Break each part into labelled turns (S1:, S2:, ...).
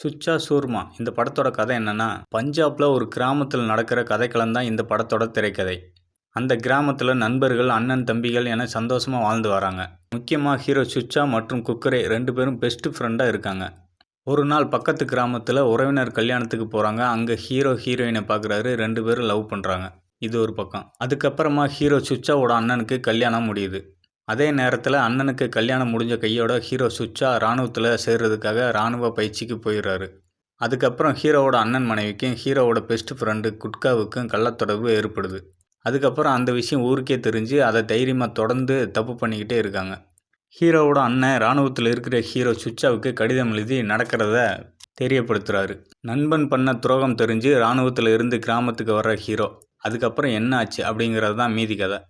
S1: சுச்சா சூர்மா இந்த படத்தோட கதை என்னன்னா, பஞ்சாப்ல ஒரு கிராமத்தில் நடக்கிற கதைக்களம் தான் இந்த படத்தோட திரைக்கதை. அந்த கிராமத்தில் நண்பர்கள், அண்ணன் தம்பிகள் என சந்தோஷமாக வாழ்ந்து வராங்க. முக்கியமாக ஹீரோ சுச்சா மற்றும் குக்கரே 2 பேரும் பெஸ்ட் ஃப்ரெண்டாக இருக்காங்க. ஒரு நாள் பக்கத்து கிராமத்தில் உறவினர் கல்யாணத்துக்கு போகிறாங்க. அங்கே ஹீரோ ஹீரோயினை பார்க்குறாரு. 2 பேரும் லவ் பண்ணுறாங்க. இது ஒரு பக்கம். அதுக்கப்புறமா ஹீரோ சுச்சாவோட அண்ணனுக்கு கல்யாணம் முடியுது. அதே நேரத்தில் அண்ணனுக்கு கல்யாணம் முடிஞ்ச கையோட ஹீரோ சுச்சா இராணுவத்தில் சேர்றதுக்காக இராணுவ பயிற்சிக்கு போயிடுறாரு. அதுக்கப்புறம் ஹீரோவோட அண்ணன் மனைவிக்கும் ஹீரோவோட பெஸ்ட் ஃப்ரெண்டு குட்காவுக்கும் கள்ளத்தொடர்பு ஏற்படுது. அதுக்கப்புறம் அந்த விஷயம் ஊருக்கே தெரிஞ்சு அதை தைரியமாக தொடர்ந்து தப்பு பண்ணிக்கிட்டே இருக்காங்க. ஹீரோவோட அண்ணன் இராணுவத்தில் இருக்கிற ஹீரோ சுச்சாவுக்கு கடிதம் எழுதி நடக்கிறத தெரியப்படுத்துகிறாரு. நண்பன் பண்ண துரோகம் தெரிஞ்சு இராணுவத்தில் இருந்து கிராமத்துக்கு வர்ற ஹீரோ. அதுக்கப்புறம் என்ன ஆச்சு அப்படிங்கிறது தான் மீதி கதை.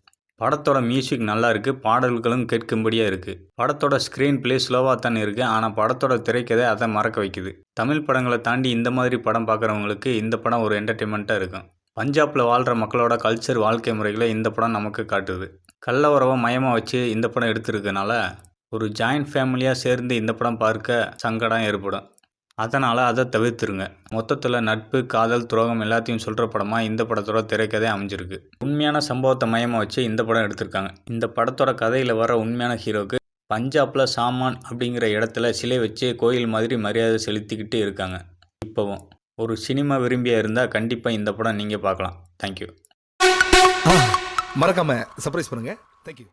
S1: படத்தோட மியூசிக் நல்லா இருக்குது. பாடல்களும் கேட்கும்படியாக இருக்குது. படத்தோட ஸ்க்ரீன் பிளே ஸ்லோவாக தான் இருக்குது. ஆனால் படத்தோட திரைக்கதை அதை மறக்க வைக்குது. தமிழ் படங்களை தாண்டி இந்த மாதிரி படம் பார்க்குறவங்களுக்கு இந்த படம் ஒரு என்டர்டெயின்மெண்ட்டாக இருக்கும். பஞ்சாபில் வாழ்கிற மக்களோட கல்ச்சர், வாழ்க்கை முறைகளை இந்த படம் நமக்கு காட்டுது. கள்ள உறவை மையமாக வச்சு இந்த படம் எடுத்துருக்கனால ஒரு ஜாயிண்ட் ஃபேமிலியாக சேர்ந்து இந்த படம் பார்க்க சங்கடம் ஏற்படும். அதனால் அதை தவிர்த்துருங்க. மொத்தத்தில் நட்பு, காதல், துரோகம் எல்லாத்தையும் சொல்கிற படமாக இந்த படத்தோட திரைக்கதை அமைஞ்சிருக்கு. உண்மையான சம்பவத்தை மையமாக வச்சு இந்த படம் எடுத்திருக்காங்க. இந்த படத்தோட கதையில் வர உண்மையான ஹீரோக்கு பஞ்சாபில் சாமான் அப்படிங்கிற இடத்துல சிலை வச்சு கோயில் மாதிரி மரியாதை செலுத்திக்கிட்டு இருக்காங்க. இப்போவும் ஒரு சினிமா விரும்பியாக இருந்தால் கண்டிப்பாக இந்த படம் நீங்கள் பார்க்கலாம். தேங்க்யூ.
S2: மறக்காம சர்ப்ரைஸ் பண்ணுங்க. தேங்க்யூ.